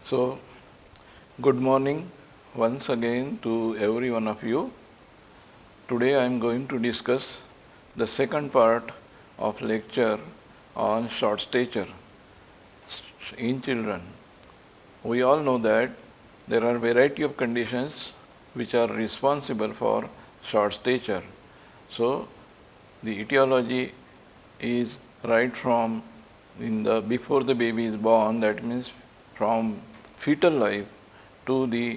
So, good morning once again to every one of you. Today I am going to discuss the second part of lecture on short stature in children. We all know that there are variety of conditions which are responsible for short stature. So, the etiology is right from before the baby is born, that means from fetal life to the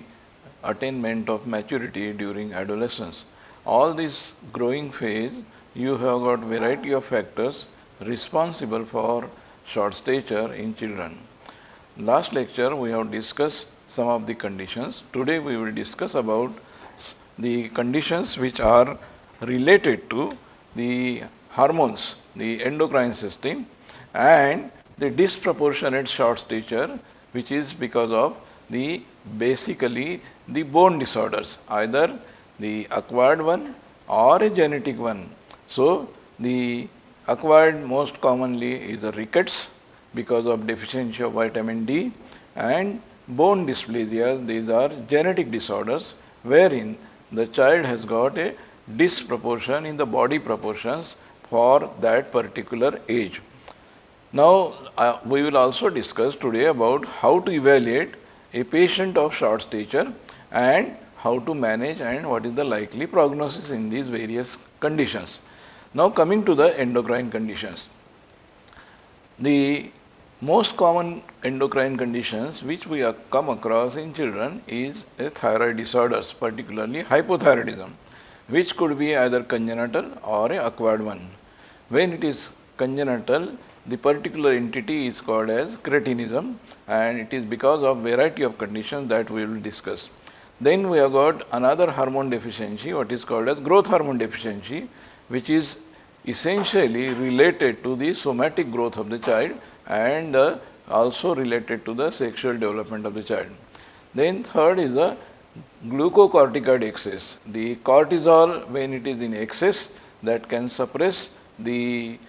attainment of maturity during adolescence. All this growing phase, you have got variety of factors responsible for short stature in children. Last lecture we have discussed some of the conditions. Today we will discuss about the conditions which are related to the hormones, the endocrine system, and the disproportionate short stature, which is because of basically the bone disorders, either the acquired one or a genetic one. So, the acquired most commonly is a rickets because of deficiency of vitamin D, and bone dysplasias, these are genetic disorders wherein the child has got a disproportion in the body proportions for that particular age. Now, we will also discuss today about how to evaluate a patient of short stature and how to manage and what is the likely prognosis in these various conditions. Now, coming to the endocrine conditions. The most common endocrine conditions which we have come across in children is a thyroid disorders, particularly hypothyroidism, which could be either congenital or a acquired one. When it is congenital, the particular entity is called as cretinism, and it is because of variety of conditions that we will discuss. Then we have got another hormone deficiency, what is called as growth hormone deficiency, which is essentially related to the somatic growth of the child and also related to the sexual development of the child. Then third is the glucocorticoid excess. The cortisol, when it is in excess, that can suppress the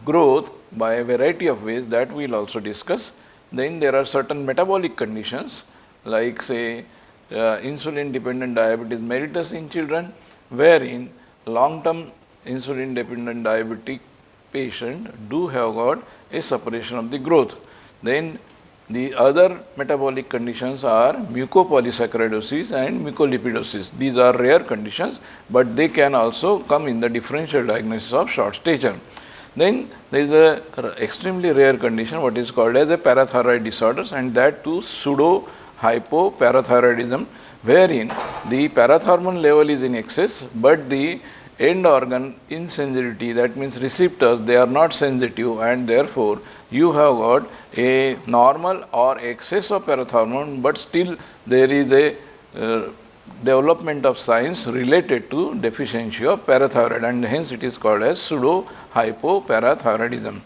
growth by a variety of ways that we will also discuss. Then there are certain metabolic conditions like say insulin dependent diabetes mellitus in children, wherein long term insulin dependent diabetic patient do have got a suppression of the growth. Then the other metabolic conditions are mucopolysaccharidosis and mucolipidosis. These are rare conditions, but they can also come in the differential diagnosis of short stature. Then there is a extremely rare condition what is called as a parathyroid disorders, and that too pseudo hypoparathyroidism, wherein the parathormone level is in excess but the end organ insensitivity, that means receptors, they are not sensitive, and therefore you have got a normal or excess of parathormone, but still there is a development of signs related to deficiency of parathyroid, and hence it is called as pseudo hypoparathyroidism.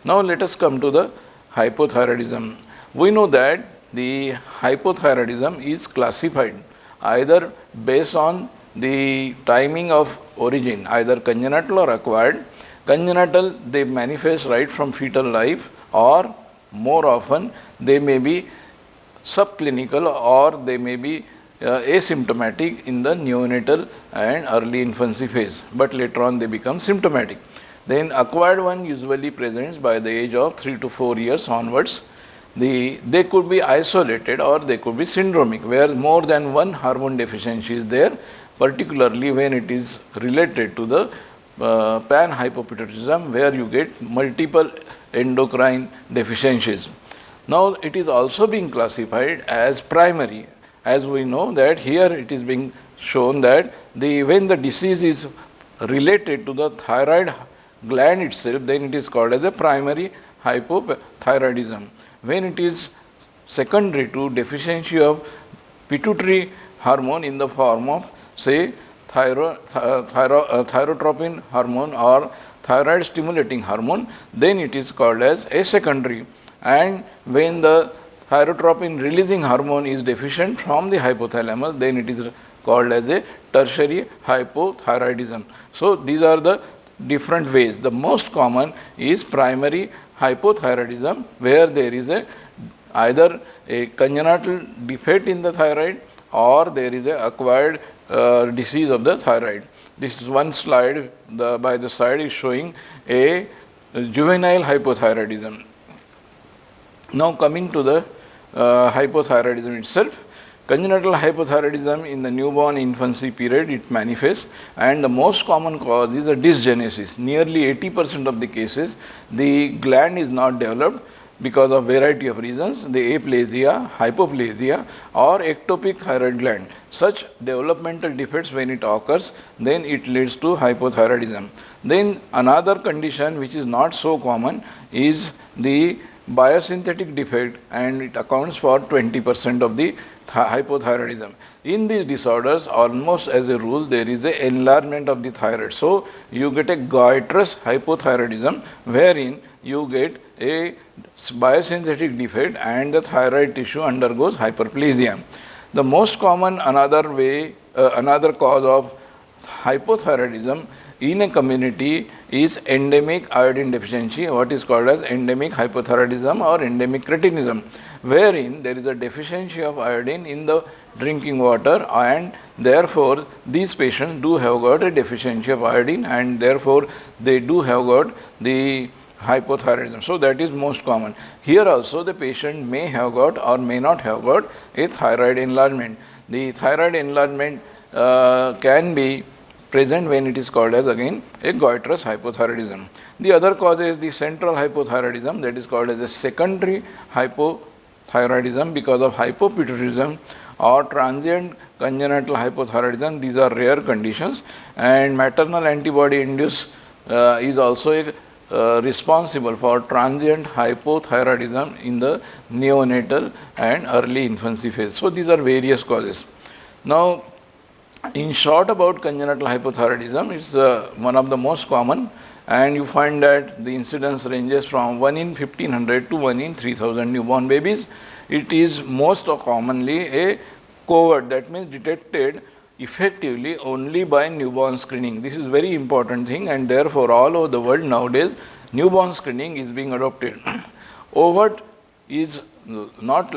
Now let us come to the hypothyroidism. We know that the hypothyroidism is classified either based on the timing of origin, either congenital or acquired. Congenital, they manifest right from fetal life, or more often they may be subclinical or they may be asymptomatic in the neonatal and early infancy phase, but later on they become symptomatic. Then acquired one usually presents by the age of 3 to 4 years onwards. They could be isolated or they could be syndromic, where more than one hormone deficiency is there, particularly when it is related to the panhypopituitarism, where you get multiple endocrine deficiencies. Now it is also being classified as primary, as we know that here it is being shown that when the disease is related to the thyroid gland itself, then it is called as a primary hypothyroidism. When it is secondary to deficiency of pituitary hormone in the form of say thyrotropin hormone or thyroid stimulating hormone, then it is called as a secondary. And when the thyrotropin releasing hormone is deficient from the hypothalamus, then it is called as a tertiary hypothyroidism. So these are the different ways. The most common is primary hypothyroidism, where there is a either a congenital defect in the thyroid or there is a acquired disease of the thyroid. This is one slide, by the side is showing a juvenile hypothyroidism. Now coming to the hypothyroidism itself, congenital hypothyroidism in the newborn infancy period, it manifests, and the most common cause is a dysgenesis. Nearly 80% of the cases, the gland is not developed because of variety of reasons, the aplasia, hypoplasia or ectopic thyroid gland. Such developmental defects, when it occurs, then it leads to hypothyroidism. Then another condition which is not so common is the biosynthetic defect, and it accounts for 20% of the hypothyroidism. In these disorders, almost as a rule, there is the enlargement of the thyroid. So you get a goitrous hypothyroidism, wherein you get a biosynthetic defect and the thyroid tissue undergoes hyperplasia. The most common another cause of hypothyroidism in a community is endemic iodine deficiency, what is called as endemic hypothyroidism or endemic cretinism, wherein there is a deficiency of iodine in the drinking water, and therefore these patients do have got a deficiency of iodine, and therefore they do have got the hypothyroidism. So that is most common. Here also the patient may have got or may not have got a thyroid enlargement. The thyroid enlargement can be present when it is called as again a goitrous hypothyroidism. The other cause is the central hypothyroidism, that is called as a secondary hypothyroidism because of hypopituitarism or transient congenital hypothyroidism. These are rare conditions, and maternal antibody induced is also responsible for transient hypothyroidism in the neonatal and early infancy phase. So these are various causes. Now, in short about congenital hypothyroidism, it's one of the most common, and you find that the incidence ranges from 1 in 1500 to 1 in 3000 newborn babies. It is most commonly a covert, that means detected effectively only by newborn screening. This is very important thing, and therefore all over the world nowadays newborn screening is being adopted. Overt is not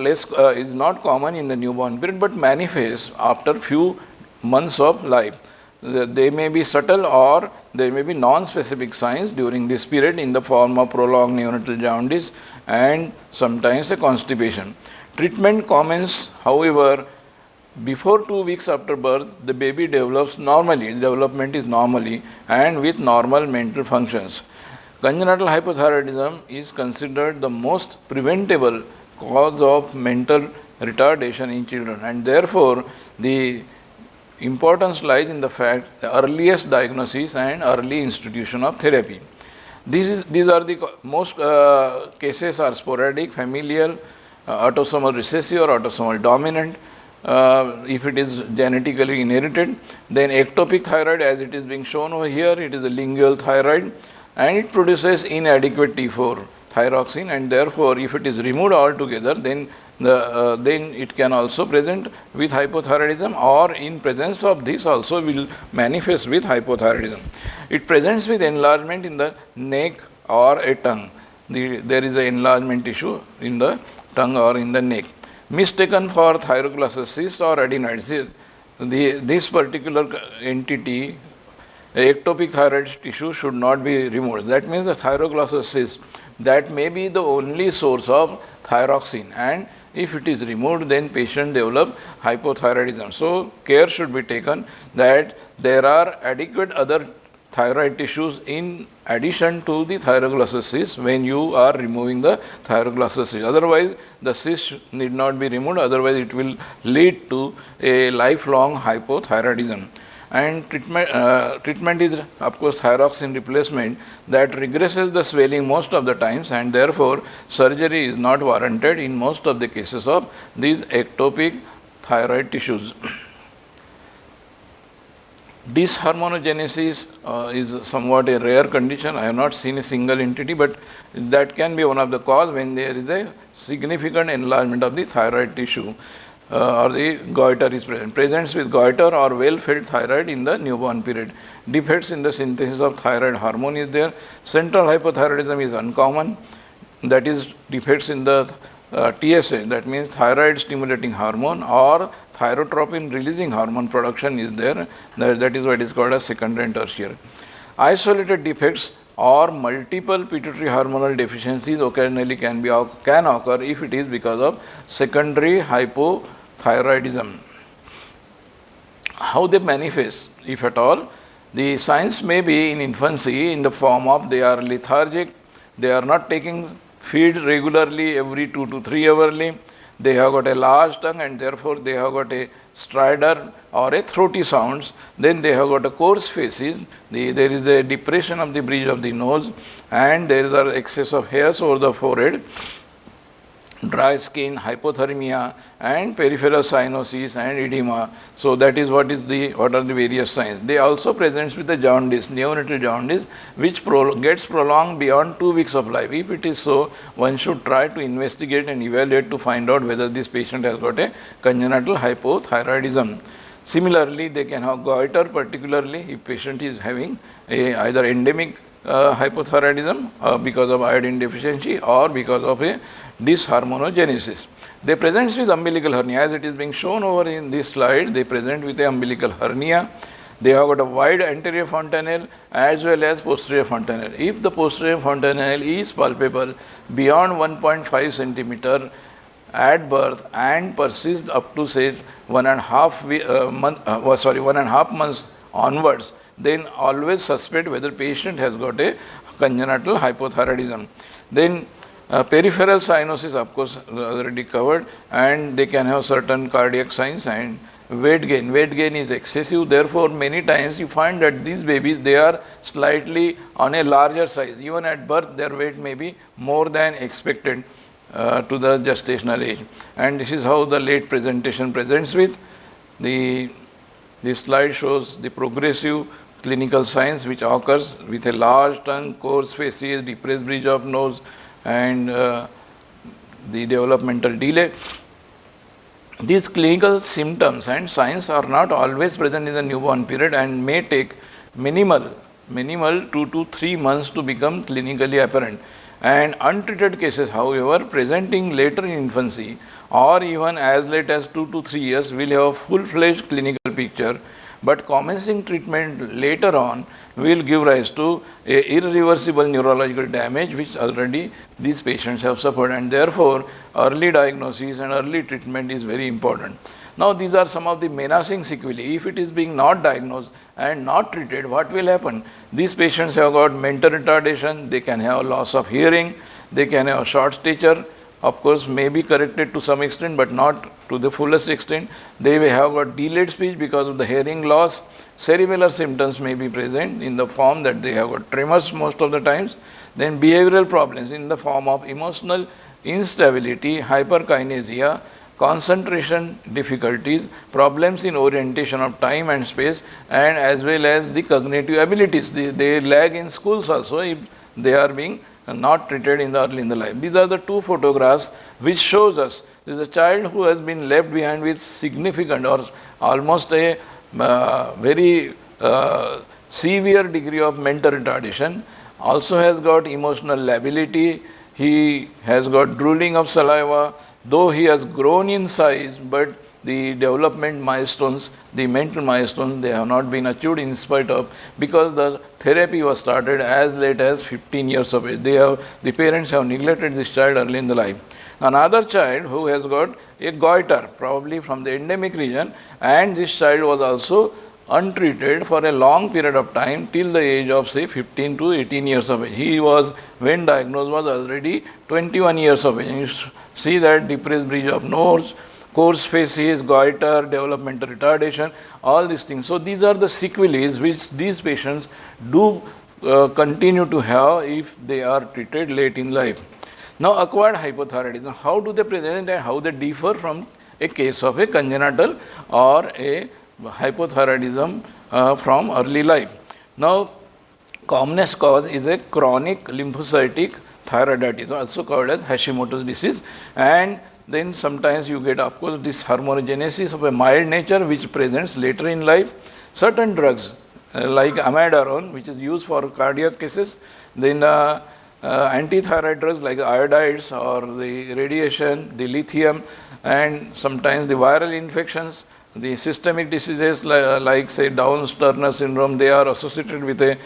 common in the newborn period, but manifests after few months of life. They may be subtle or there may be non-specific signs during this period in the form of prolonged neonatal jaundice and sometimes a constipation. Treatment commences, however, before 2 weeks after birth, the baby develops normally, development is normally and with normal mental functions. Congenital hypothyroidism is considered the most preventable cause of mental retardation in children, and therefore the importance lies in the fact the earliest diagnosis and early institution of therapy. These are the most cases are sporadic, familial, autosomal recessive or autosomal dominant. If it is genetically inherited, then ectopic thyroid, as it is being shown over here, it is a lingual thyroid and it produces inadequate T4 thyroxine, and therefore if it is removed altogether, then it can also present with hypothyroidism, or in presence of this also will manifest with hypothyroidism. It presents with enlargement in the neck or a tongue. There is an enlargement issue in the tongue or in the neck. Mistaken for thyroglossous or adenoids. This particular entity, ectopic thyroid tissue, should not be removed. That means the thyroglossous, that may be the only source of thyroxine, and if it is removed, then patient develop hypothyroidism. So care should be taken that there are adequate other thyroid tissues in addition to the thyroglossus when you are removing the thyroglossus. Otherwise, the cyst need not be removed, otherwise it will lead to a lifelong hypothyroidism. And treatment is of course thyroxine replacement that regresses the swelling most of the times, and therefore surgery is not warranted in most of the cases of these ectopic thyroid tissues. Dysharmonogenesis is somewhat a rare condition. I have not seen a single entity, but that can be one of the cause when there is a significant enlargement of the thyroid tissue. Or the goiter is present. Presents with goiter or well-fed thyroid in the newborn period. Defects in the synthesis of thyroid hormone is there. Central hypothyroidism is uncommon. That is defects in the TSH, that means thyroid stimulating hormone, or thyrotropin releasing hormone production is there. That is what is called as secondary and tertiary. Isolated defects or multiple pituitary hormonal deficiencies occasionally can occur if it is because of secondary hypothyroidism. How they manifest, if at all? The signs may be in infancy in the form of they are lethargic, they are not taking feed regularly every 2 to 3 hourly, they have got a large tongue and therefore they have got a stridor or a throaty sounds, then they have got a coarse faces, there is a depression of the bridge of the nose, and there is an excess of hairs over the forehead, dry skin, hypothermia, and peripheral cyanosis and edema. So that is what are the various signs. They also presents with the jaundice, neonatal jaundice, which gets prolonged beyond 2 weeks of life. If it is so, one should try to investigate and evaluate to find out whether this patient has got a congenital hypothyroidism. Similarly, they can have goiter, particularly if patient is having either endemic hypothyroidism because of iodine deficiency or because of a dysharmonogenesis. They present with umbilical hernia, as it is being shown over in this slide. They present with a umbilical hernia. They have got a wide anterior fontanelle as well as posterior fontanelle. If the posterior fontanelle is palpable beyond 1.5 centimeter at birth and persists up to say 1.5 months onwards, then always suspect whether patient has got a congenital hypothyroidism. Then peripheral cyanosis, of course, already covered, and they can have certain cardiac signs and weight gain. Weight gain is excessive, therefore many times you find that these babies, they are slightly on a larger size. Even at birth their weight may be more than expected to the gestational age, and this is how the late presentation presents with. This slide shows the progressive clinical signs which occurs with a large tongue, coarse faces, depressed bridge of nose, and the developmental delay. These clinical symptoms and signs are not always present in the newborn period and may take minimal 2 to 3 months to become clinically apparent. And untreated cases, however, presenting later in infancy or even as late as 2 to 3 years will have a full-fledged clinical picture, but commencing treatment later on will give rise to irreversible neurological damage which already these patients have suffered, and therefore early diagnosis and early treatment is very important. Now these are some of the menacing sequelae. If it is being not diagnosed and not treated, what will happen? These patients have got mental retardation, they can have loss of hearing, they can have short stature, of course may be corrected to some extent but not to the fullest extent. They may have got delayed speech because of the hearing loss. Cerebellar symptoms may be present in the form that they have got tremors most of the times. Then behavioral problems in the form of emotional instability, hyperkinesia, concentration difficulties, problems in orientation of time and space, and as well as the cognitive abilities. They lag in schools also if they are being not treated early in the life. These are the two photographs which shows us there is a child who has been left behind with significant or almost a very severe degree of mental retardation, also has got emotional lability, he has got drooling of saliva, though he has grown in size, but the development milestones, the mental milestones, they have not been achieved in spite of, because the therapy was started as late as 15 years of age. The parents have neglected this child early in the life. Another child who has got a goiter, probably from the endemic region, and this child was also untreated for a long period of time till the age of say 15 to 18 years of age. He was, when diagnosed, was already 21 years of age. And you see that depressed bridge of nose, coarse faces, goiter, developmental retardation, all these things. So these are the sequelae which these patients do continue to have if they are treated late in life. Now acquired hypothyroidism, how do they present and how they differ from a case of a congenital or a hypothyroidism from early life. Now commonest cause is a chronic lymphocytic thyroiditis, also called as Hashimoto's disease, and then sometimes you get, of course, dysharmonogenesis of a mild nature which presents later in life. Certain drugs like amiodarone, which is used for cardiac cases, then anti-thyroid drugs like iodides or the radiation, the lithium, and sometimes the viral infections, the systemic diseases like say Down-Turner syndrome, they are associated with a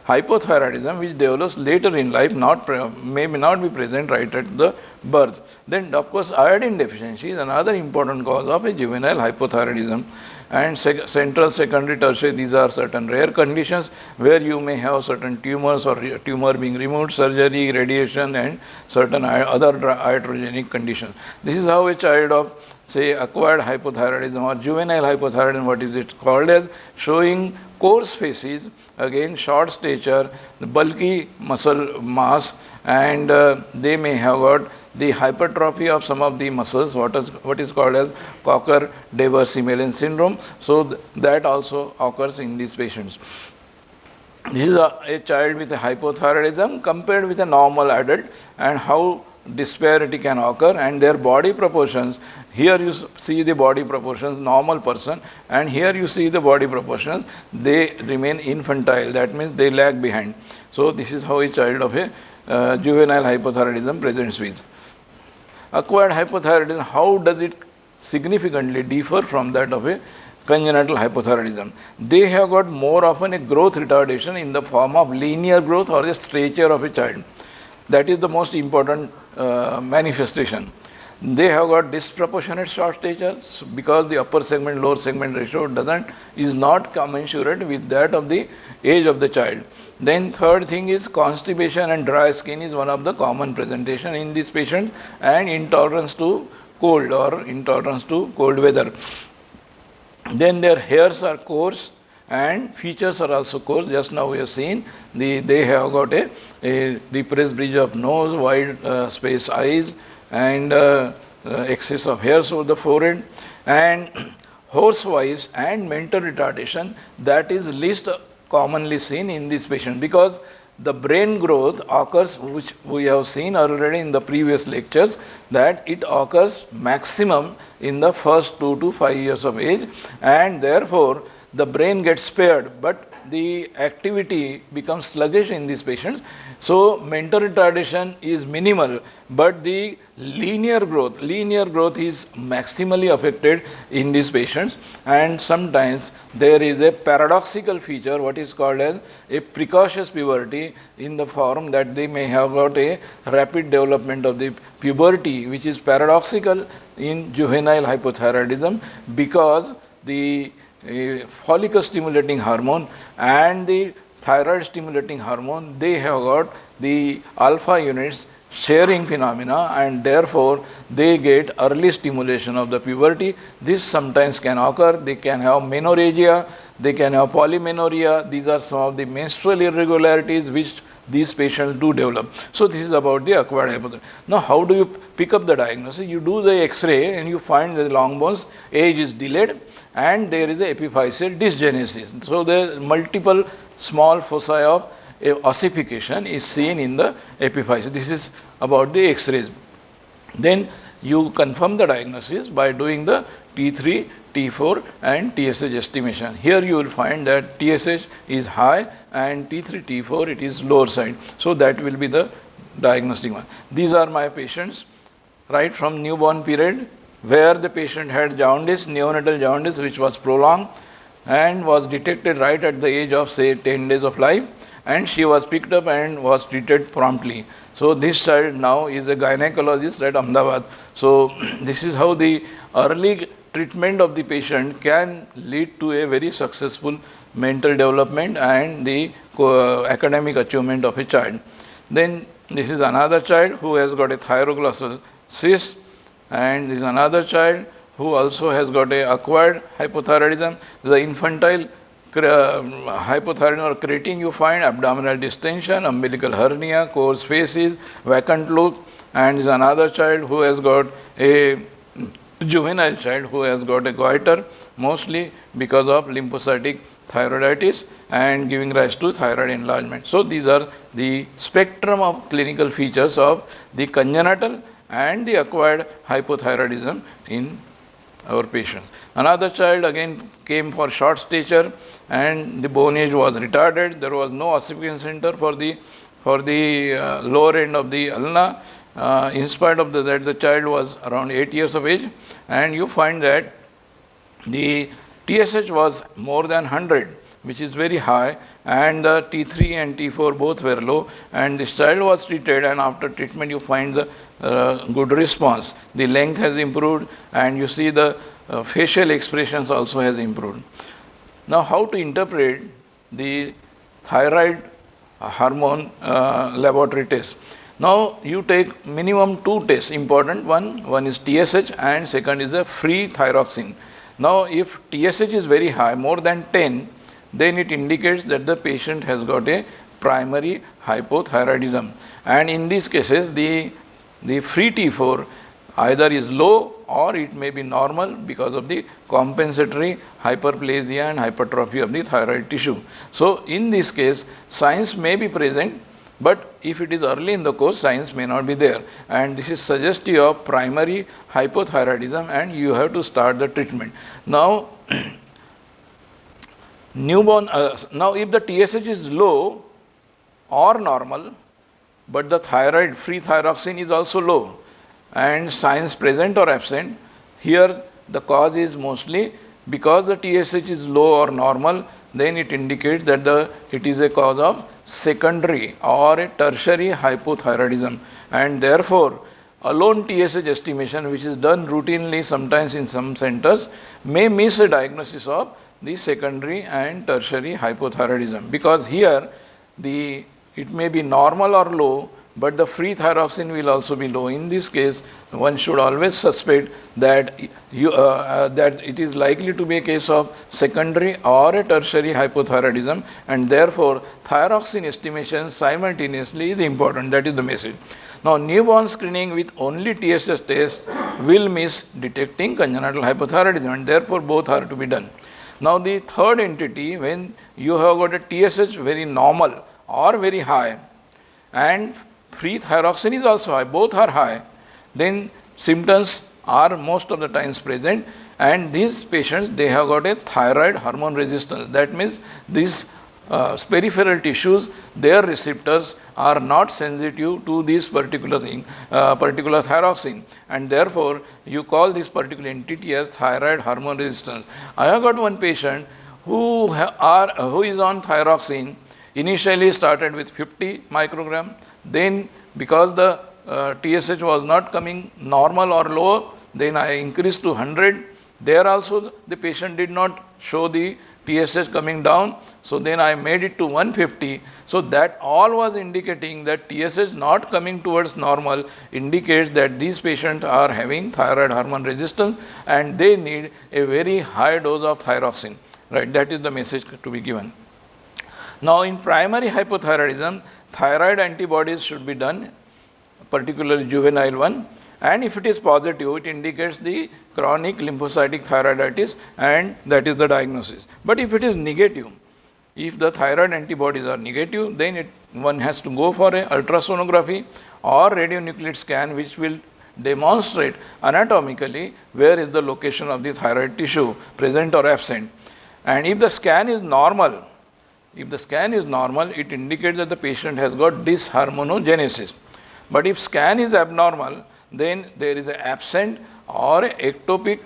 hypothyroidism which develops later in life, may not be present right at the birth. Then of course iodine deficiency is another important cause of a juvenile hypothyroidism. And central, secondary, tertiary, these are certain rare conditions where you may have certain tumors or tumor being removed, surgery, radiation, and certain other iatrogenic conditions. This is how a child of say acquired hypothyroidism or juvenile hypothyroidism, what is it called as, showing coarse faces, again short stature, bulky muscle mass, and they may have got the hypertrophy of some of the muscles, what is called as Cocker-Dever-Semelin syndrome. So that also occurs in these patients. This is a child with a hypothyroidism compared with a normal adult, and how disparity can occur, and their body proportions. Here you see the body proportions, normal person, and here you see the body proportions, they remain infantile, that means they lag behind. So this is how a child of a juvenile hypothyroidism presents with. Acquired hypothyroidism, how does it significantly differ from that of a congenital hypothyroidism? They have got more often a growth retardation in the form of linear growth or the stature of a child. That is the most important manifestation. They have got disproportionate short stature because the upper segment lower segment ratio is not commensurate with that of the age of the child. Then third thing is constipation and dry skin is one of the common presentation in this patient, and intolerance to cold or intolerance to cold weather. Then their hairs are coarse and features are also coarse. Just now we have seen they have got a depressed bridge of nose, wide space eyes, and excess of hairs over the forehead, and horse voice and mental retardation, that is least commonly seen in this patient, because the brain growth occurs, which we have seen already in the previous lectures, that it occurs maximum in the first 2 to 5 years of age, and therefore the brain gets spared, but the activity becomes sluggish in these patients. So mental retardation is minimal, but the linear growth is maximally affected in these patients, and sometimes there is a paradoxical feature, what is called as a precocious puberty, in the form that they may have got a rapid development of the puberty, which is paradoxical in juvenile hypothyroidism, because the follicle stimulating hormone and the thyroid stimulating hormone, they have got the alpha units sharing phenomena, and therefore they get early stimulation of the puberty. This sometimes can occur. They can have menorrhagia, they can have polymenorrhea. These are some of the menstrual irregularities which these patients do develop. So this is about the acquired hypothyroidism. Now how do you pick up the diagnosis? You do the X-ray and you find that the long bones age is delayed, and there is a epiphyseal dysgenesis. So the multiple small foci of ossification is seen in the epiphysis. This is about the X-rays. Then you confirm the diagnosis by doing the T3, T4 and TSH estimation. Here you will find that TSH is high and T3, T4 it is lower side. So that will be the diagnostic one. These are my patients right from newborn period, where the patient had jaundice, neonatal jaundice, which was prolonged and was detected right at the age of say 10 days of life, and she was picked up and was treated promptly. So this child now is a gynecologist at Ahmedabad. So this is how the early treatment of the patient can lead to a very successful mental development and the academic achievement of a child. Then this is another child who has got a thyroglossal cyst, and this is another child who also has got a acquired hypothyroidism. The infantile hypothyroidism or creatine, you find abdominal distension, umbilical hernia, coarse faces, vacant look, and is another child who has got a juvenile child who has got a goiter, mostly because of lymphocytic thyroiditis and giving rise to thyroid enlargement. So these are the spectrum of clinical features of the congenital and the acquired hypothyroidism in our patient. Another child again came for short stature and the bone age was retarded. There was no ossification center for the for the lower end of the ulna. In spite of that, the child was around 8 years of age, and you find that the TSH was more than 100, which is very high, and the T3 and T4 both were low, and this child was treated, and after treatment you find the good response. The length has improved, and you see the facial expressions also has improved. Now, how to interpret the thyroid hormone laboratory test? Now, you take minimum 2 tests, important one is TSH and second is a free thyroxine. Now, if TSH is very high, more than 10, then it indicates that the patient has got a primary hypothyroidism. And in these cases, the free T4 either is low or it may be normal because of the compensatory hyperplasia and hypertrophy of the thyroid tissue. So, in this case, signs may be present, but if it is early in the course, signs may not be there, and this is suggestive of primary hypothyroidism, and you have to start the treatment. Now, newborn, now if the TSH is low or normal, but the thyroid free thyroxine is also low and signs present or absent, here the cause is mostly because the TSH is low or normal, then it indicates that it is a cause of secondary or a tertiary hypothyroidism, and therefore alone TSH estimation, which is done routinely sometimes in some centers, may miss a diagnosis of the secondary and tertiary hypothyroidism, because here it may be normal or low, but the free thyroxine will also be low. In this case, one should always suspect that that it is likely to be a case of secondary or a tertiary hypothyroidism, and therefore thyroxine estimation simultaneously is important. That is the message. Now, newborn screening with only TSH test will miss detecting congenital hypothyroidism, and therefore both are to be done. Now, the third entity, when you have got a TSH very normal or very high and free thyroxine is also high, both are high, then symptoms are most of the times present, and these patients, they have got a thyroid hormone resistance. That means these peripheral tissues, their receptors are not sensitive to this particular thyroxine, and therefore you call this particular entity as thyroid hormone resistance. I have got one patient who is on thyroxine, initially started with 50 microgram, then because the TSH was not coming normal or low, then I increased to 100. There also the patient did not show the TSH coming down, so then I made it to 150. So that all was indicating that TSH not coming towards normal indicates that these patients are having thyroid hormone resistance and they need a very high dose of thyroxine. Right, that is the message to be given. Now, in primary hypothyroidism, thyroid antibodies should be done, particularly juvenile one, and if it is positive, it indicates the chronic lymphocytic thyroiditis, and that is the diagnosis. But if it is negative, if the thyroid antibodies are negative, then one has to go for a ultrasonography or radionuclide scan, which will demonstrate anatomically where is the location of the thyroid tissue, present or absent. And if the scan is normal, it indicates that the patient has got dysharmonogenesis. But if scan is abnormal, then there is an absent or ectopic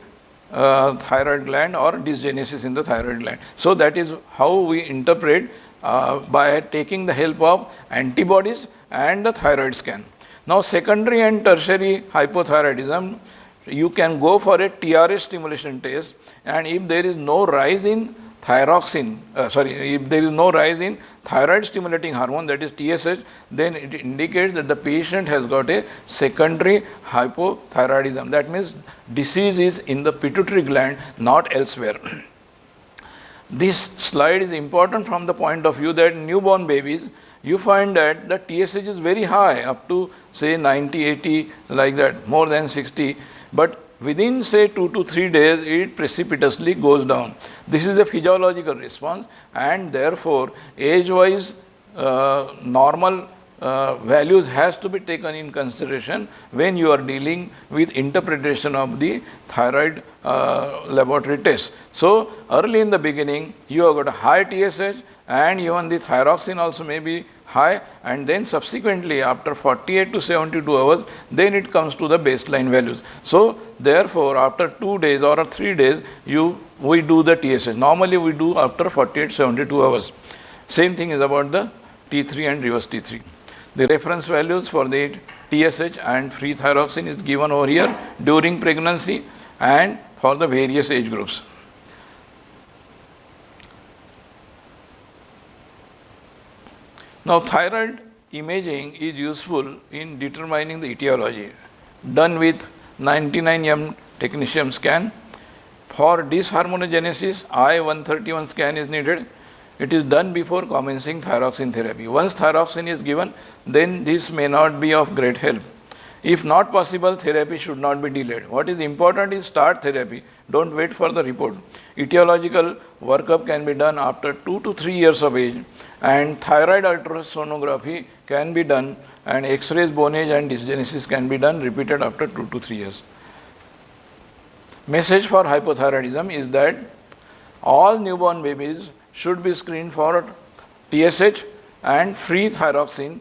thyroid gland or dysgenesis in the thyroid gland. So that is how we interpret by taking the help of antibodies and the thyroid scan. Now, secondary and tertiary hypothyroidism, you can go for a TRS stimulation test, and if there is no rise in if there is no rise in thyroid stimulating hormone, that is TSH, then it indicates that the patient has got a secondary hypothyroidism. That means disease is in the pituitary gland, not elsewhere. This slide is important from the point of view that newborn babies, you find that the TSH is very high, up to say 90, 80, like that, more than 60, but within say 2 to 3 days, it precipitously goes down. This is a physiological response, and therefore age-wise normal values has to be taken in consideration when you are dealing with interpretation of the thyroid laboratory test. So early in the beginning, you have got a high TSH, and even the thyroxine also may be high, and then subsequently after 48 to 72 hours, then it comes to the baseline values. So therefore, after 2 days or 3 days, we do the TSH. Normally we do after 48, 72 hours. Same thing is about the T3 and reverse T3. The reference values for the TSH and free thyroxine is given over here during pregnancy and for the various age groups. Now, thyroid imaging is useful in determining the etiology, done with 99M technetium scan. For disharmonogenesis, I-131 scan is needed. It is done before commencing thyroxine therapy. Once thyroxine is given, then this may not be of great help. If not possible, therapy should not be delayed. What is important is start therapy. Don't wait for the report. Etiological workup can be done after 2 to 3 years of age, and thyroid ultrasonography can be done, and X-rays, bone age and dysgenesis can be done repeated after 2 to 3 years. Message for hypothyroidism is that all newborn babies should be screened for TSH and free thyroxine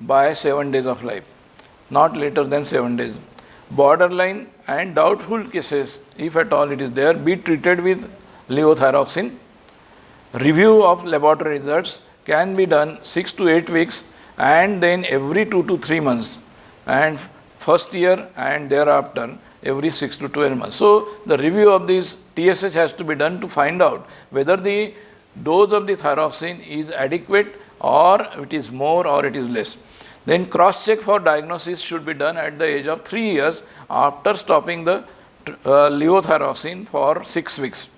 by 7 days of life, not later than 7 days. Borderline and doubtful cases, if at all it is there, be treated with levothyroxine. Review of laboratory results can be done 6 to 8 weeks and then every 2 to 3 months, and first year and thereafter every 6 to 12 months. So the review of this TSH has to be done to find out whether the dose of the thyroxine is adequate or it is more or it is less. Then cross-check for diagnosis should be done at the age of 3 years after stopping the levothyroxine for 6 weeks.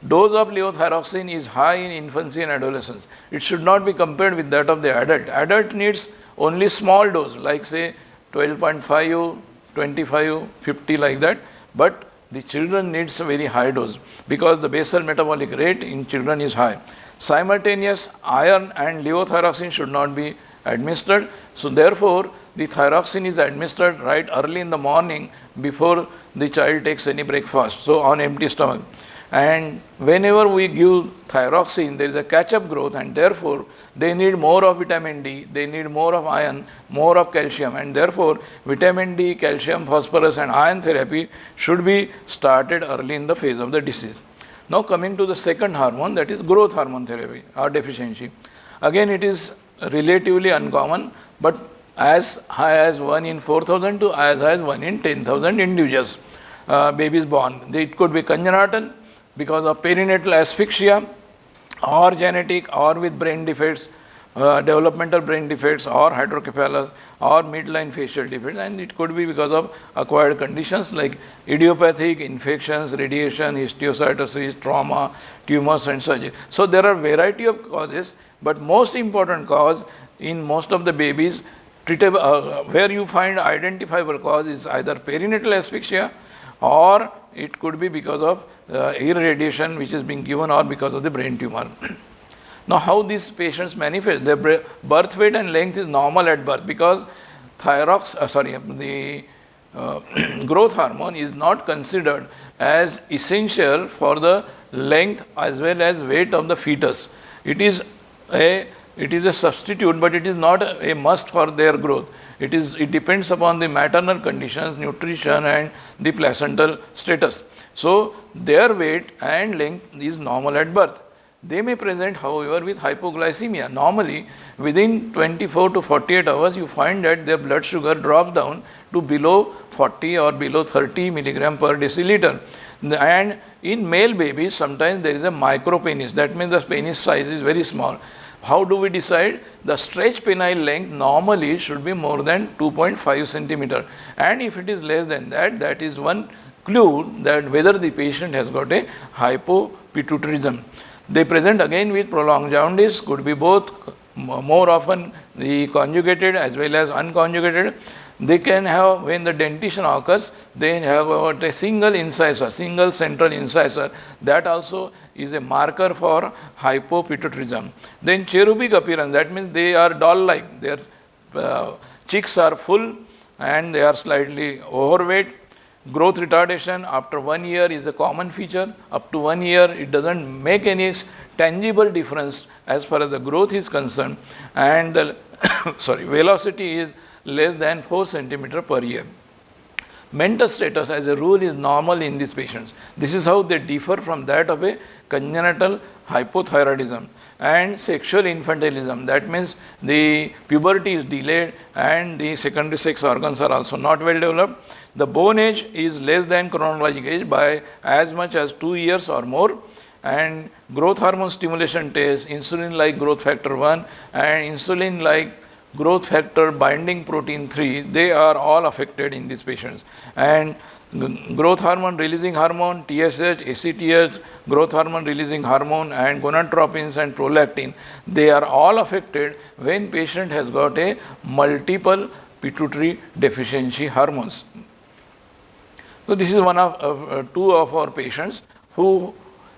Dose of levothyroxine is high in infancy and adolescence. It should not be compared with that of the adult. Adult needs only small dose, like say 12.5, 25, 50 like that, but the children needs a very high dose because the basal metabolic rate in children is high. Simultaneous iron and levothyroxine should not be administered. So therefore, the thyroxine is administered right early in the morning before the child takes any breakfast, so on empty stomach. And whenever we give thyroxine, there is a catch-up growth, and therefore they need more of vitamin D, they need more of iron, more of calcium, and therefore vitamin D, calcium, phosphorus and iron therapy should be started early in the phase of the disease. Now coming to the second hormone, that is growth hormone therapy or deficiency. Again, it is relatively uncommon, but as high as 1 in 4,000 to as high as 1 in 10,000 individuals, babies born. It could be congenital because of perinatal asphyxia, or genetic, or with brain defects, developmental brain defects, or hydrocephalus, or midline facial defects, and it could be because of acquired conditions like idiopathic infections, radiation, histiocytosis, trauma, tumors and surgery. So there are variety of causes, but most important cause in most of the babies where you find identifiable cause is either perinatal asphyxia, or it could be because of irradiation which is being given, or because of the brain tumor. Now, how these patients manifest? Their birth weight and length is normal at birth because the growth hormone is not considered as essential for the length as well as weight of the fetus. It is a substitute, but it is not a must for their growth. It depends upon the maternal conditions, nutrition and the placental status. So their weight and length is normal at birth. They may present, however, with hypoglycemia. Normally, within 24 to 48 hours, you find that their blood sugar drops down to below 40 or below 30 milligram per deciliter. And in male babies, sometimes there is a micropenis. That means the penis size is very small. How do we decide? The stretch penile length normally should be more than 2.5 centimeter. And if it is less than that, that is one clue that whether the patient has got a hypopituitarism. They present again with prolonged jaundice, could be both, more often the conjugated as well as unconjugated. They can have, when the dentition occurs, they have a single incisor, single central incisor. That also is a marker for hypopituitarism. Then cherubic appearance, that means they are doll-like. Their cheeks are full and they are slightly overweight. growth retardation after 1 year is a common feature. Up to 1 year, it doesn't make any tangible difference as far as the growth is concerned, and the velocity is less than 4 centimeter per year. Mental status as a rule is normal in these patients. This is how they differ from that of a congenital hypothyroidism and sexual infantilism. That means the puberty is delayed and the secondary sex organs are also not well developed. The bone age is less than chronological age by as much as 2 years or more, and growth hormone stimulation test, insulin like growth factor 1 and insulin like growth factor binding protein 3, they are all affected in these patients. And growth hormone releasing hormone, TSH, ACTH, growth hormone releasing hormone and gonadotropins and prolactin, they are all affected when patient has got a multiple pituitary deficiency hormones. So this is one of two of our patients who,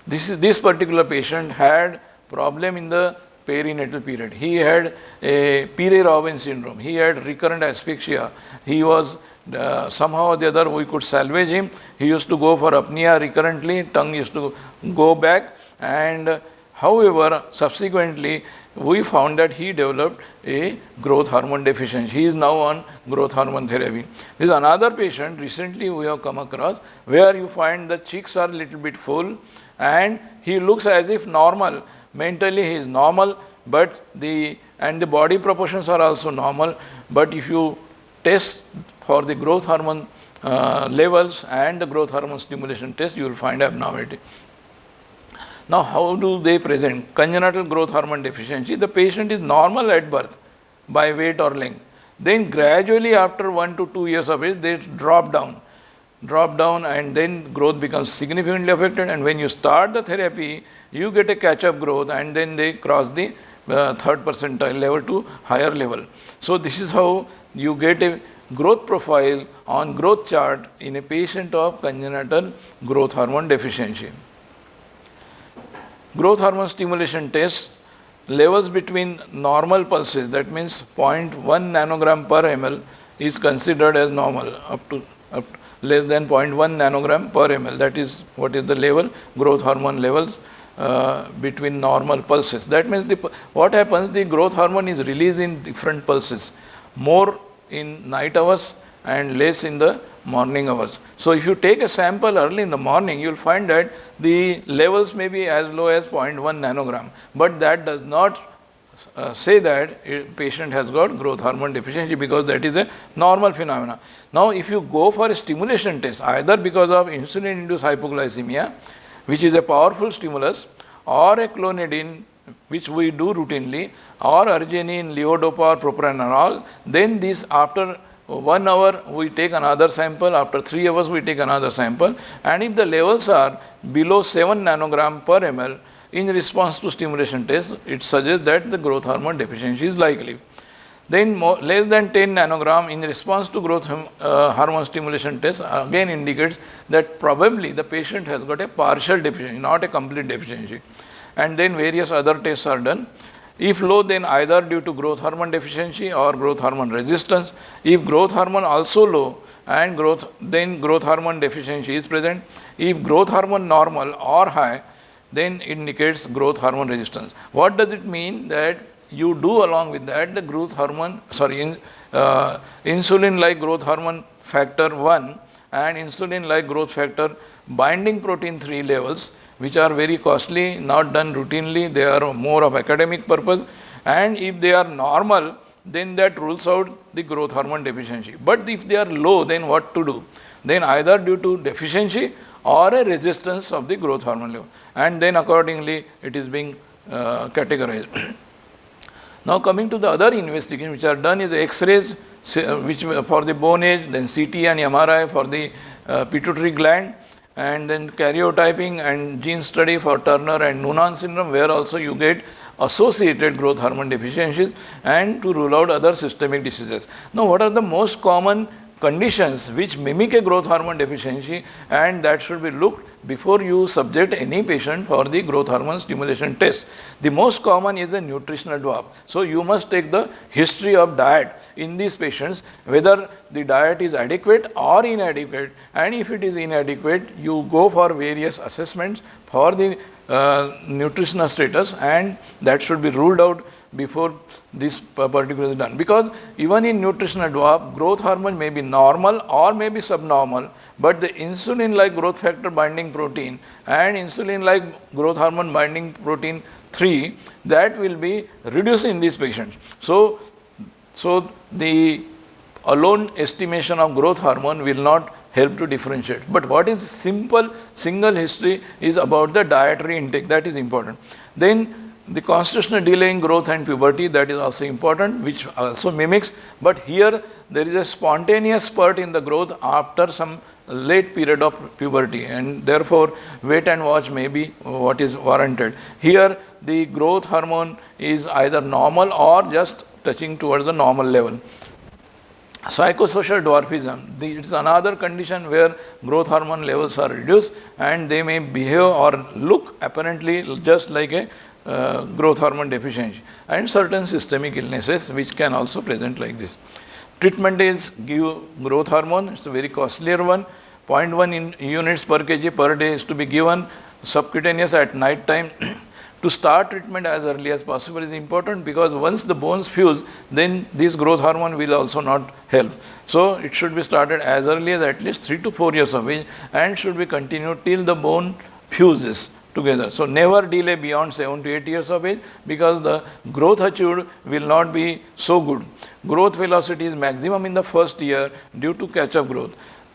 this particular patient had problem in the perinatal period. He had a Pire-Robin syndrome. He had recurrent asphyxia. He was somehow or the other we could salvage him. He used to go for apnea recurrently. Tongue used to go back, and however subsequently we found that he developed a growth hormone deficiency. He is now on growth hormone therapy. This is another patient recently we have come across where you find the cheeks are little bit full and he looks as if normal. Mentally he is normal, but the body proportions are also normal, but if you test for the growth hormone levels and the growth hormone stimulation test, you will find abnormality. Now how do they present? Congenital growth hormone deficiency, the patient is normal at birth by weight or length. Then gradually after 1 to 2 years of age, they drop down and then growth becomes significantly affected, and when you start the therapy, you get a catch-up growth and then they cross the third percentile level to higher level. So this is how you get a growth profile on growth chart in a patient of congenital growth hormone deficiency. Growth hormone stimulation test, levels between normal pulses, that means 0.1 nanogram per ml is considered as normal, up to less than 0.1 nanogram per ml. That is what is the level, growth hormone levels between normal pulses. That means what happens, the growth hormone is released in different pulses, more in night hours and less in the morning hours. So if you take a sample early in the morning, you will find that the levels may be as low as 0.1 nanogram, but that does not say that a patient has got growth hormone deficiency, because that is a normal phenomena. Now if you go for a stimulation test, either because of insulin induced hypoglycemia, which is a powerful stimulus, or a clonidine, which we do routinely, or arginine, levodopa or propranolol, then this after 1 hour we take another sample, after 3 hours we take another sample, and if the levels are below 7 nanogram per ml in response to stimulation test, it suggests that the growth hormone deficiency is likely. Then less than 10 nanogram in response to growth hormone stimulation test again indicates that probably the patient has got a partial deficiency, not a complete deficiency. And then various other tests are done. If low, then either due to growth hormone deficiency or growth hormone resistance. If growth hormone also low and then growth hormone deficiency is present. If growth hormone normal or high, then it indicates growth hormone resistance. What does it mean? That you do along with that the growth hormone, insulin like growth hormone factor 1 and insulin like growth factor binding protein 3 levels, which are very costly, not done routinely, they are more of academic purpose, and if they are normal, then that rules out the growth hormone deficiency. But if they are low, then what to do? Then either due to deficiency or a resistance of the growth hormone level, and then accordingly it is being categorized. Now coming to the other investigations which are done is X-rays, which for the bone age, then CT and MRI for the pituitary gland, and then karyotyping and gene study for Turner and Noonan syndrome, where also you get associated growth hormone deficiencies, and to rule out other systemic diseases. Now what are the most common conditions which mimic a growth hormone deficiency, and that should be looked before you subject any patient for the growth hormone stimulation test. The most common is a nutritional dwarf. So you must take the history of diet in these patients, whether the diet is adequate or inadequate, and if it is inadequate, you go for various assessments for the nutritional status, and that should be ruled out before this particular is done. Because even in nutritional dwarf, growth hormone may be normal or may be subnormal, but the insulin like growth factor binding protein and insulin like growth hormone binding protein 3, that will be reduced in these patients. So the alone estimation of growth hormone will not help to differentiate. But what is simple single history is about the dietary intake, that is important. Then the constitutional delay in growth and puberty, that is also important, which also mimics, but here there is a spontaneous spurt in the growth after some late period of puberty, and therefore wait and watch may be what is warranted. Here the growth hormone is either normal or just touching towards the normal level. Psychosocial dwarfism, it is another condition where growth hormone levels are reduced and they may behave or look apparently just like a growth hormone deficiency, and certain systemic illnesses which can also present like this. Treatment is give growth hormone, it is a very costlier one. 0.1 units per kg per day is to be given subcutaneous at night time. To start treatment as early as possible is important, because once the bones fuse, then this growth hormone will also not help. So it should be started as early as at least 3 to 4 years of age and should be continued till the bone fuses together. So never delay beyond 7 to 8 years of age, because the growth achieved will not be so good. Growth velocity is maximum in the first year due to catch-up growth.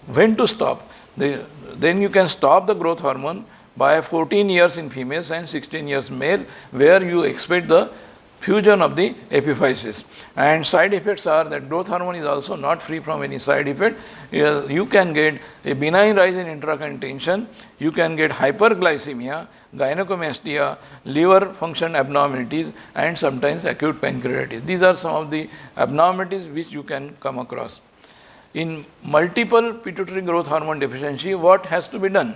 When to stop? Then you can stop the growth hormone by 14 years in females and 16 years male, where you expect the fusion of the epiphysis. And side effects are that growth hormone is also not free from any side effect. You can get a benign rise in intracontention, you can get hyperglycemia, gynecomastia, liver function abnormalities, and sometimes acute pancreatitis. These are some of the abnormalities which you can come across. In multiple pituitary growth hormone deficiency, what has to be done?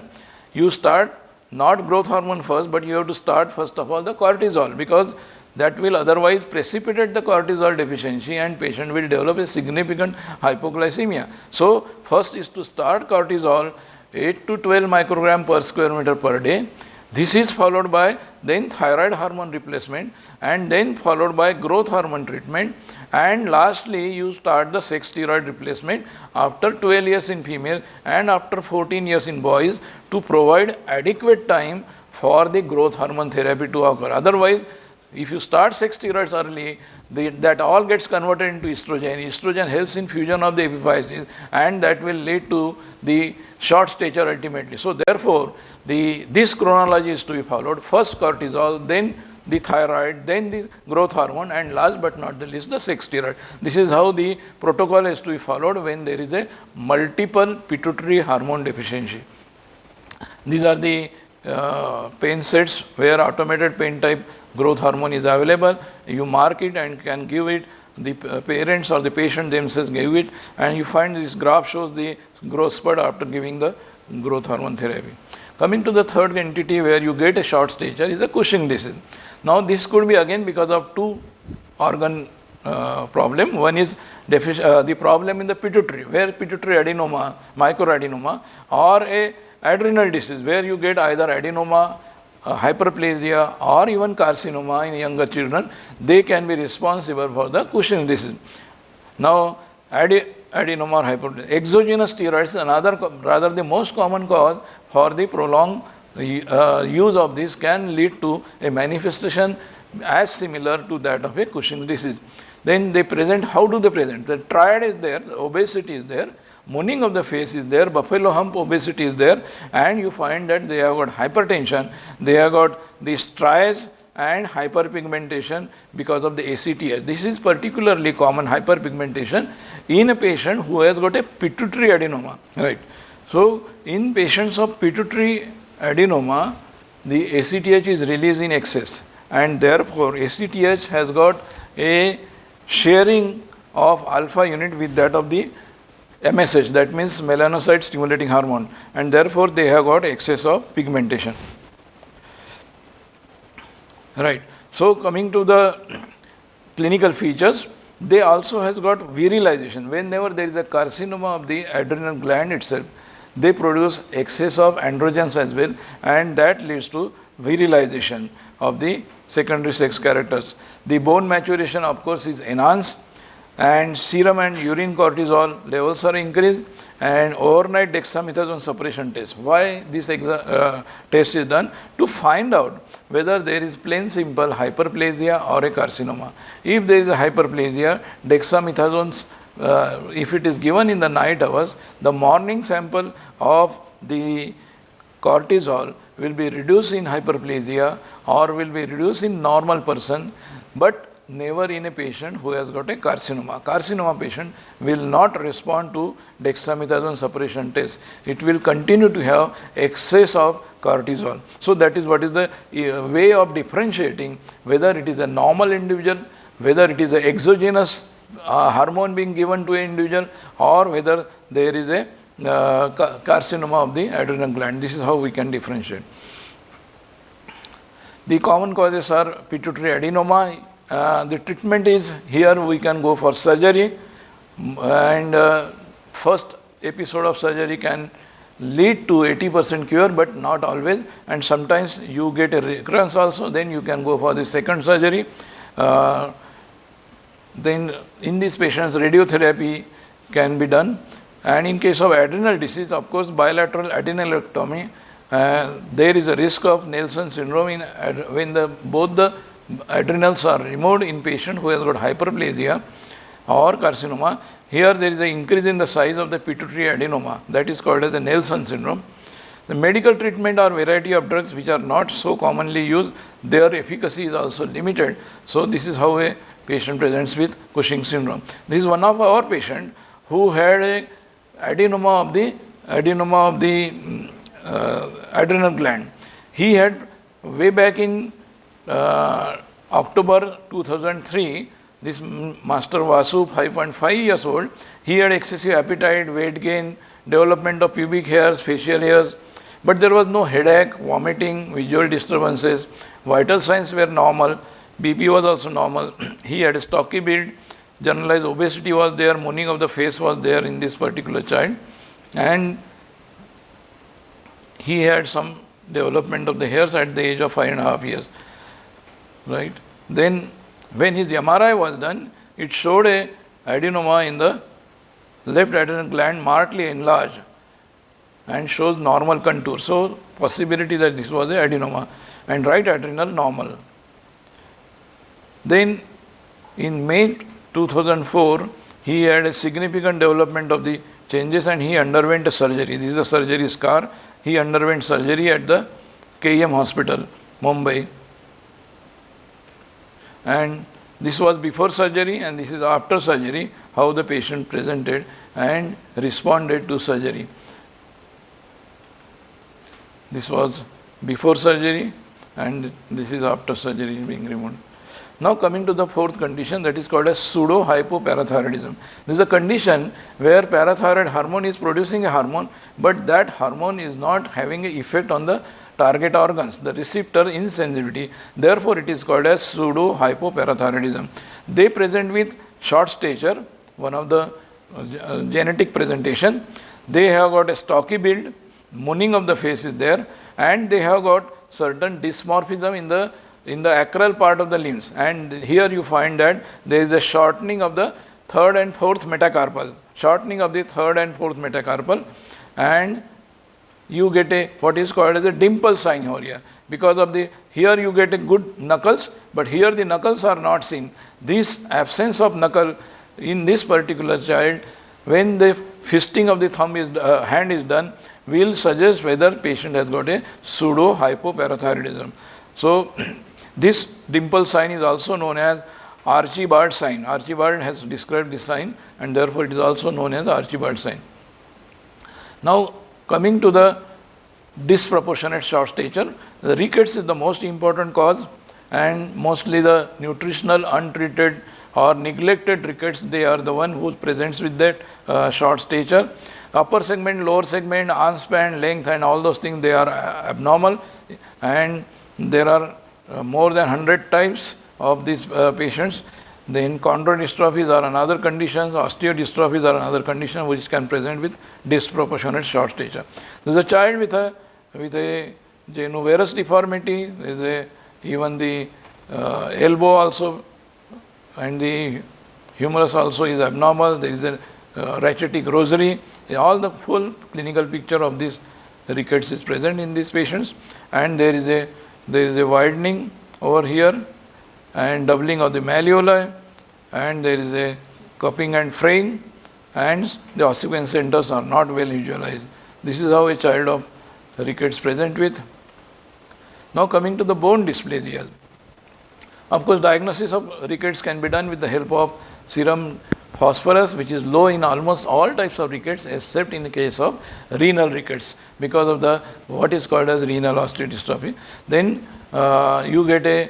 You start not growth hormone first, but you have to start first of all the cortisol, because that will otherwise precipitate the cortisol deficiency and patient will develop a significant hypoglycemia. So first is to start cortisol 8 to 12 microgram per square meter per day. This is followed by then thyroid hormone replacement, and then followed by growth hormone treatment, and lastly you start the sex steroid replacement after 12 years in female and after 14 years in boys, to provide adequate time for the growth hormone therapy to occur. Otherwise, if you start sex steroids early, that all gets converted into estrogen. Estrogen helps in fusion of the epiphysis, and that will lead to the short stature ultimately. So therefore, this chronology is to be followed. First cortisol, then the thyroid, then the growth hormone, and last but not the least the sex steroid. This is how the protocol is to be followed when there is a multiple pituitary hormone deficiency. These are the pen sets where automated pen type growth hormone is available. You mark it and can give it. The parents or the patient themselves give it, and you find this graph shows the growth spurt after giving the growth hormone therapy. Coming to the third entity where you get a short stature is a Cushing disease. Now this could be again because of two organ problem. One is the problem in the pituitary, where pituitary adenoma, microadenoma, or a adrenal disease where you get either adenoma, hyperplasia, or even carcinoma in younger children. They can be responsible for the Cushing disease. Now adenoma or hyperplasia. Exogenous steroids is another, rather the most common cause for the prolonged use of this, can lead to a manifestation as similar to that of a Cushing disease. Then they present, how do they present? The triad is there, obesity is there, mooning of the face is there, buffalo hump obesity is there, and you find that they have got hypertension, they have got the striae and hyperpigmentation because of the ACTH. This is particularly common, hyperpigmentation, in a patient who has got a pituitary adenoma, right? So in patients of pituitary adenoma, the ACTH is released in excess, and therefore ACTH has got a sharing of alpha unit with that of the MSH, that means melanocyte stimulating hormone, and therefore they have got excess of pigmentation. Right. So coming to the clinical features, they also has got virilization. Whenever there is a carcinoma of the adrenal gland itself, they produce excess of androgens as well, and that leads to virilization of the secondary sex characters. The bone maturation, of course, is enhanced, and serum and urine cortisol levels are increased, and overnight dexamethasone suppression test. Why this test is done? To find out whether there is plain simple hyperplasia or a carcinoma. If there is a hyperplasia, dexamethasone, if it is given in the night hours, the morning sample of the cortisol will be reduced in hyperplasia or will be reduced in normal person, but never in a patient who has got a carcinoma. Carcinoma patient will not respond to dexamethasone suppression test. It will continue to have excess of cortisol. So that is what is the way of differentiating whether it is a normal individual, whether it is a exogenous hormone being given to an individual, or whether there is a carcinoma of the adrenal gland. This is how we can differentiate. The common causes are pituitary adenoma. The treatment is, here we can go for surgery, and first episode of surgery can lead to 80% cure, but not always, and sometimes you get a recurrence also, then you can go for the second surgery. Then in these patients radiotherapy can be done, and in case of adrenal disease, of course, bilateral adrenalectomy, there is a risk of Nelson syndrome when both the adrenals are removed in patient who has got hyperplasia or carcinoma. Here there is an increase in the size of the pituitary adenoma, that is called as the Nelson syndrome. The medical treatment are variety of drugs which are not so commonly used. Their efficacy is also limited. So this is how a patient presents with Cushing syndrome. This is one of our patient who had a adenoma of the adrenal gland. He had way back in October 2003, this Master Vasu, 5.5 years old, he had excessive appetite, weight gain, development of pubic hairs, facial hairs, but there was no headache, vomiting, visual disturbances, vital signs were normal, BP was also normal. He had a stocky build, generalized obesity was there, mooning of the face was there in this particular child, and he had some development of the hairs at the age of 5.5 years. Right. Then when his MRI was done, it showed a adenoma in the left adrenal gland markedly enlarged and shows normal contour. So possibility that this was a adenoma, and right adrenal normal. Then in May 2004, he had a significant development of the changes and he underwent a surgery. This is a surgery scar. He underwent surgery at the KEM hospital, Mumbai. And this was before surgery and this is after surgery, how the patient presented and responded to surgery. This was before surgery and this is after surgery being removed. Now coming to the fourth condition, that is called as pseudo-hypoparathyroidism. This is a condition where parathyroid hormone is producing a hormone, but that hormone is not having an effect on the target organs, the receptor insensitivity. Therefore, it is called as pseudo-hypoparathyroidism. They present with short stature, one of the genetic presentation. They have got a stocky build, mooning of the face is there, and they have got certain dysmorphism in the acral part of the limbs, and here you find that there is a shortening of the third and fourth metacarpal, and you get a what is called as a dimple sign here, because of the here you get a good knuckles, but here the knuckles are not seen. This absence of knuckle in this particular child, when the fisting of the thumb is hand is done, will suggest whether patient has got a pseudo hypoparathyroidism. So this dimple sign is also known as Archibald sign. Archibald has described this sign and therefore it is also known as Archibald sign. Now coming to the disproportionate short stature, the rickets is the most important cause, and mostly the nutritional untreated or neglected rickets, they are the one who presents with that short stature. Upper segment, lower segment, arm span, length and all those things, they are abnormal, and there are more than 100 types of these patients. Then chondrodystrophies are another condition, osteodystrophies are another condition which can present with disproportionate short stature. There is a child with a genu-varus deformity, there is even the elbow also and the humerus also is abnormal, there is a rachetic rosary. All the full clinical picture of this rickets is present in these patients, and there is a widening over here and doubling of the malleoli, and there is a cupping and fraying, and the ossificant centers are not well visualized. This is how a child of rickets present with. Now coming to the bone dysplasia. Of course, diagnosis of rickets can be done with the help of serum phosphorus, which is low in almost all types of rickets except in the case of renal rickets because of the what is called as renal osteodystrophy. Then you get a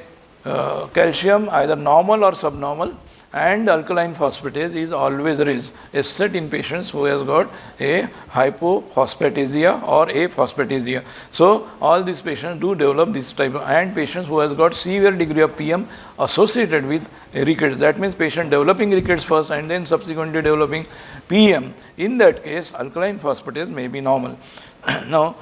calcium either normal or subnormal, and alkaline phosphatase is always raised except in patients who has got a hypophosphatasia or aphosphatasia. So all these patients do develop this type of, and patients who has got severe degree of PM associated with rickets, that means patient developing rickets first and then subsequently developing PM, in that case alkaline phosphatase may be normal. Now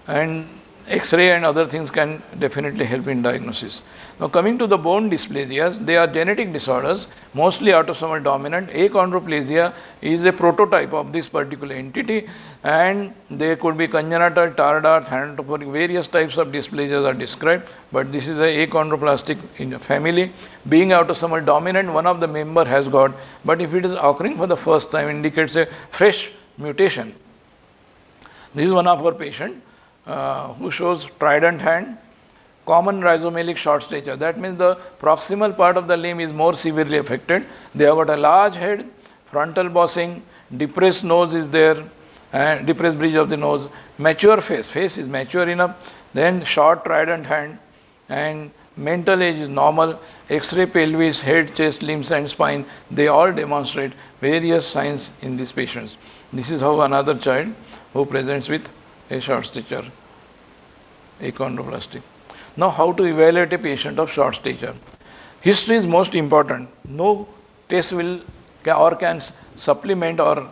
and X-ray and other things can definitely help in diagnosis. Now coming to the bone dysplasias, they are genetic disorders, mostly autosomal dominant. Achondroplasia is a prototype of this particular entity, and they could be congenital, tardive, thanatophoric, various types of dysplasias are described, but this is a achondroplastic in a family. Being autosomal dominant, one of the member has got, but if it is occurring for the first time, indicates a fresh mutation. This is one of our patients. Who shows trident hand, common rhizomelic short stature. That means the proximal part of the limb is more severely affected. They have got a large head, frontal bossing, depressed nose is there, and depressed bridge of the nose, mature face is mature enough, then short trident hand, and mental age is normal, X-ray pelvis, head, chest, limbs and spine, they all demonstrate various signs in these patients. This is how another child who presents with a short stature, achondroplastic. Now how to evaluate a patient of short stature? History is most important. No test will or can supplement or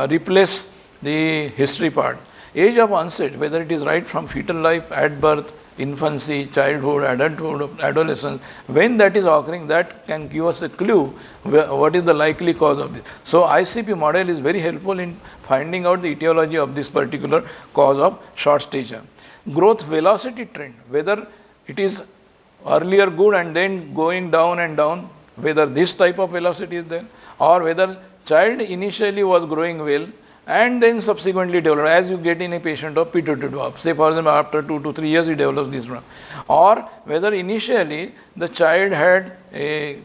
replace the history part. Age of onset, whether it is right from fetal life, at birth, infancy, childhood, adulthood, adolescence, when that is occurring, that can give us a clue what is the likely cause of this. So ICP model is very helpful in finding out the etiology of this particular cause of short stature. Growth velocity trend, whether it is earlier good and then going down and down, whether this type of velocity is there, or whether child initially was growing well and then subsequently develop, as you get in a patient of pituitary dwarf, say for example after 2 to 3 years he develops this one, or whether initially the child had a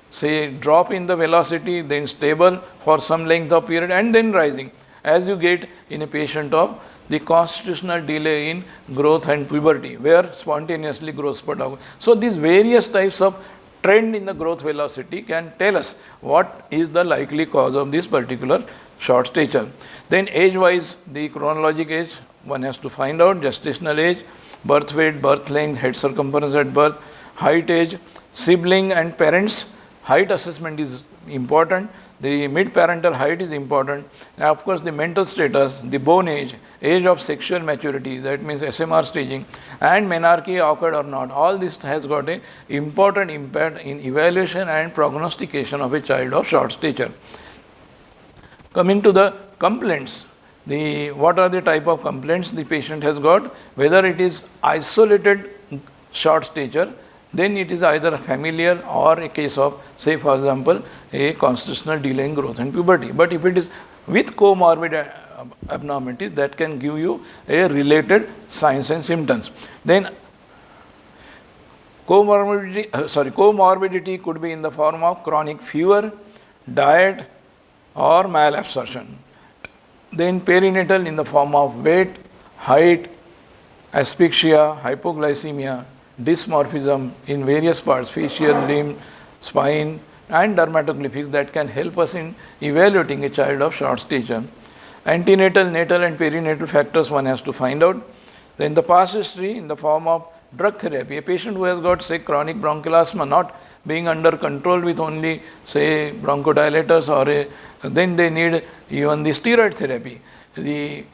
say drop in the velocity, then stable for some length of period and then rising, as you get in a patient of the constitutional delay in growth and puberty, where spontaneously growth spurt out. So these various types of trend in the growth velocity can tell us what is the likely cause of this particular short stature. Then age-wise, the chronologic age, one has to find out gestational age, birth weight, birth length, head circumference at birth, height, age, sibling and parents. Height assessment is important. The mid-parental height is important. And of course, the mental status, the bone age, age of sexual maturity, that means SMR staging, and menarche occurred or not. All this has got an important impact in evaluation and prognostication of a child of short stature. Coming to the complaints, what are the type of complaints the patient has got? Whether it is isolated short stature, then it is either familial or a case of, say for example, a constitutional delay in growth and puberty. But if it is with comorbid abnormalities, that can give you a related signs and symptoms. Then comorbidity could be in the form of chronic fever, diet or malabsorption. Then perinatal in the form of weight, height, asphyxia, hypoglycemia, dysmorphism in various parts, facial, limb, spine, and dermatoglyphics that can help us in evaluating a child of short stature. Antenatal, natal, and perinatal factors one has to find out. Then the past history in the form of drug therapy. A patient who has got, say, chronic bronchial asthma, not being under control with only, say, bronchodilators, then they need even the steroid therapy. The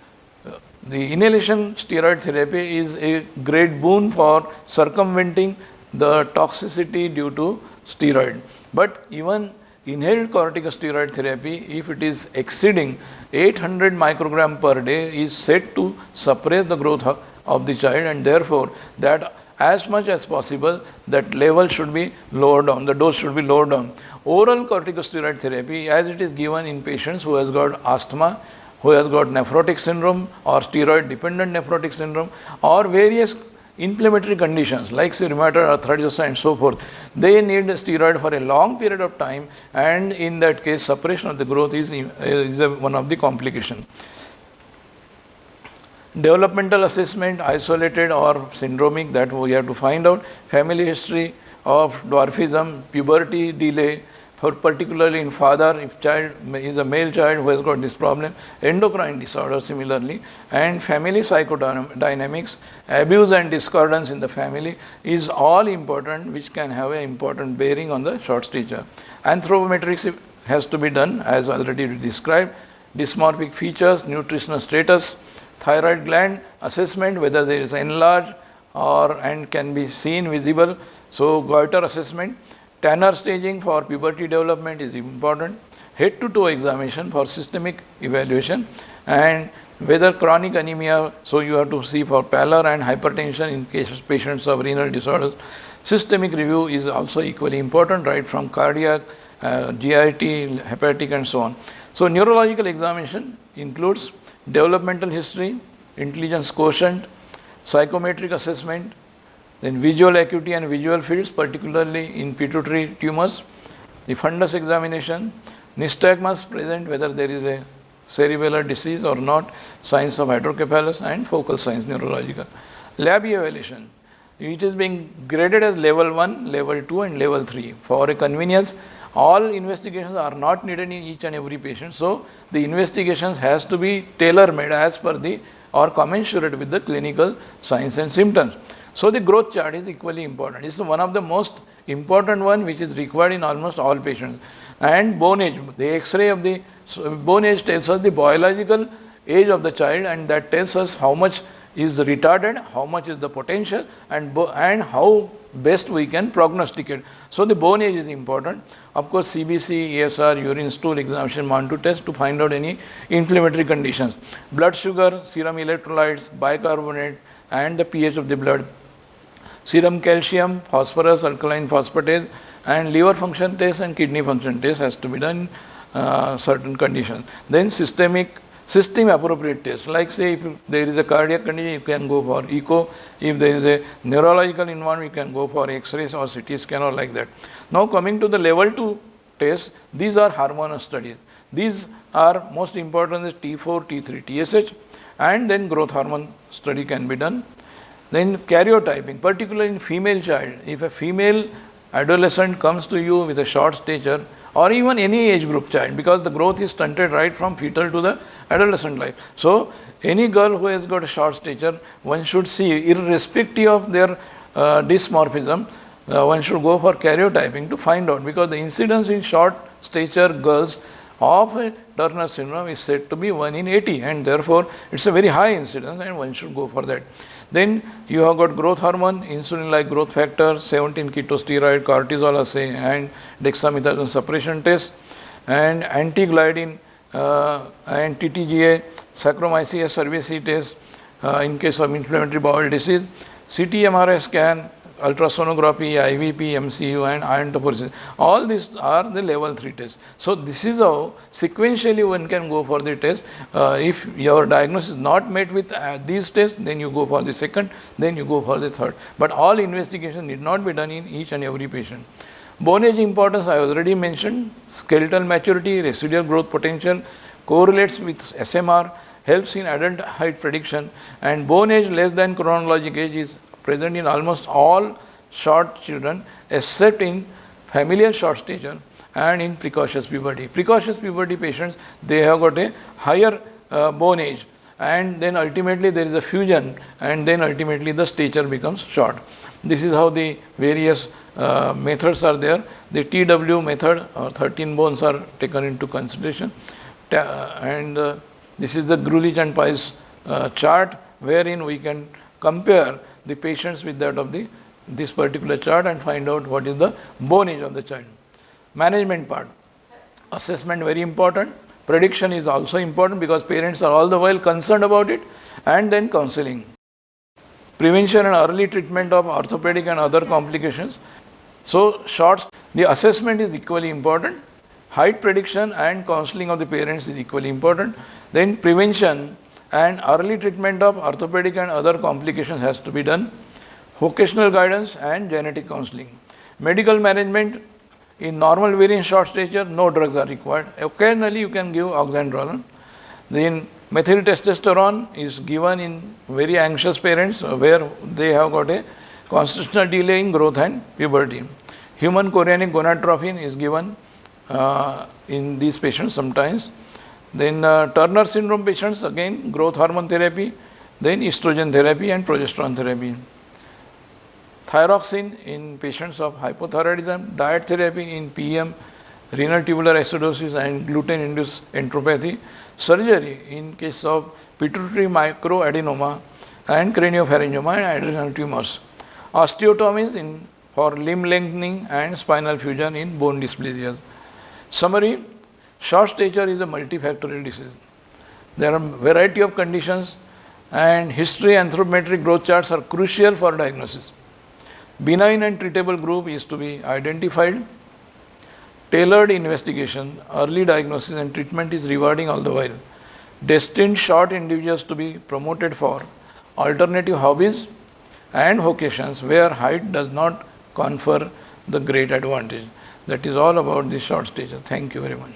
inhalation steroid therapy is a great boon for circumventing the toxicity due to steroid. But even inhaled corticosteroid therapy, if it is exceeding 800 microgram per day, is said to suppress the growth of the child, and therefore that as much as possible that level should be lowered down, the dose should be lowered down. Oral corticosteroid therapy, as it is given in patients who has got asthma, who has got nephrotic syndrome or steroid dependent nephrotic syndrome, or various inflammatory conditions like, say, rheumatoid arthritis and so forth, they need steroid for a long period of time, and in that case suppression of the growth is one of the complications. Developmental assessment, isolated or syndromic, that we have to find out. Family history of dwarfism, puberty delay, for particularly in father, if child is a male child who has got this problem, endocrine disorder similarly, and family psychodynamics, abuse and discordance in the family is all important, which can have an important bearing on the short stature. Anthropometrics has to be done as already described. Dysmorphic features, nutritional status, thyroid gland assessment, whether there is enlarged and can be seen visible, so goiter assessment. Tanner staging for puberty development is important. Head to toe examination for systemic evaluation, and whether chronic anemia, so you have to see for pallor and hypertension in case patients of renal disorders. Systemic review is also equally important, right from cardiac, GIT, hepatic and so on. So neurological examination includes developmental history, intelligence quotient, psychometric assessment, then visual acuity and visual fields, particularly in pituitary tumors, the fundus examination, nystagmus present, whether there is a cerebellar disease or not, signs of hydrocephalus, and focal signs neurological. Lab evaluation, it is being graded as level 1, level 2 and level 3. For a convenience, all investigations are not needed in each and every patient. So the investigations has to be tailor-made as per or commensurate with the clinical signs and symptoms. So the growth chart is equally important. It's one of the most important one which is required in almost all patients. And bone age, the X-ray of the bone age tells us the biological age of the child, and that tells us how much is retarded, how much is the potential, and how best we can prognosticate. So the bone age is important. Of course, CBC, ESR, urine stool examination, Mantoux test to find out any inflammatory conditions. Blood sugar, serum electrolytes, bicarbonate, and the pH of the blood. Serum calcium, phosphorus, alkaline phosphatase, and liver function test and kidney function test has to be done in certain conditions. Then system appropriate test, like say if there is a cardiac condition, you can go for echo. If there is a neurological involvement, you can go for X-rays or CT scan or like that. Now coming to the level 2 test, these are hormonal studies. These are most important is T4, T3, TSH, and then growth hormone study can be done. Then karyotyping, particularly in female child, if a female adolescent comes to you with a short stature, or even any age group child, because the growth is stunted right from fetal to the adolescent life. So any girl who has got a short stature, one should see, irrespective of their dysmorphism, one should go for karyotyping to find out, because the incidence in short stature girls of a Turner syndrome is said to be 1 in 80, and therefore it's a very high incidence and one should go for that. Then you have got growth hormone, insulin-like growth factor, 17 ketosteroid, cortisol assay, and dexamethasone suppression test, and anti-gliadin and TTGA, Saccharomyces cerevisiae test in case of inflammatory bowel disease, CT MRI scan, ultrasonography, IVP, MCU, and iontophoresis. All these are the level 3 tests. So this is how sequentially one can go for the test. If your diagnosis is not met with these tests, then you go for the second, then you go for the third. But all investigation need not be done in each and every patient. Bone age importance I already mentioned. Skeletal maturity, residual growth potential, correlates with SMR, helps in adult height prediction, and bone age less than chronologic age is present in almost all short children except in familial short stature and in precocious puberty. Precocious puberty patients, they have got a higher bone age, and then ultimately there is a fusion, and then ultimately the stature becomes short. This is how the various methods are there. The TW method, 13 bones are taken into consideration, and this is the Grulich and Pice chart, wherein we can compare the patients with that of this particular chart and find out what is the bone age of the child. Management part, assessment very important, prediction is also important because parents are all the while concerned about it, and then counseling. Prevention and early treatment of orthopedic and other complications. So, the assessment is equally important, height prediction and counseling of the parents is equally important. Then prevention and early treatment of orthopedic and other complications has to be done. Vocational guidance and genetic counseling. Medical management, in normal variant short stature, no drugs are required. Occasionally you can give oxandrolone. Then methyl testosterone is given in very anxious parents where they have got a constitutional delay in growth and puberty. Human chorionic gonadotropin is given in these patients sometimes. Then Turner syndrome patients, again growth hormone therapy, then estrogen therapy and progesterone therapy. Thyroxine in patients of hypothyroidism, diet therapy in PM, renal tubular acidosis and gluten-induced enteropathy, surgery in case of pituitary microadenoma and craniopharyngioma and adrenal tumors. Osteotomies for limb lengthening and spinal fusion in bone dysplasias. Summary, short stature is a multifactorial disease. There are a variety of conditions, and history anthropometric growth charts are crucial for diagnosis. Benign and treatable group is to be identified. Tailored investigation, early diagnosis and treatment is rewarding all the while. Destined short individuals to be promoted for alternative hobbies and vocations where height does not confer the great advantage. That is all about the short stature. Thank you very much.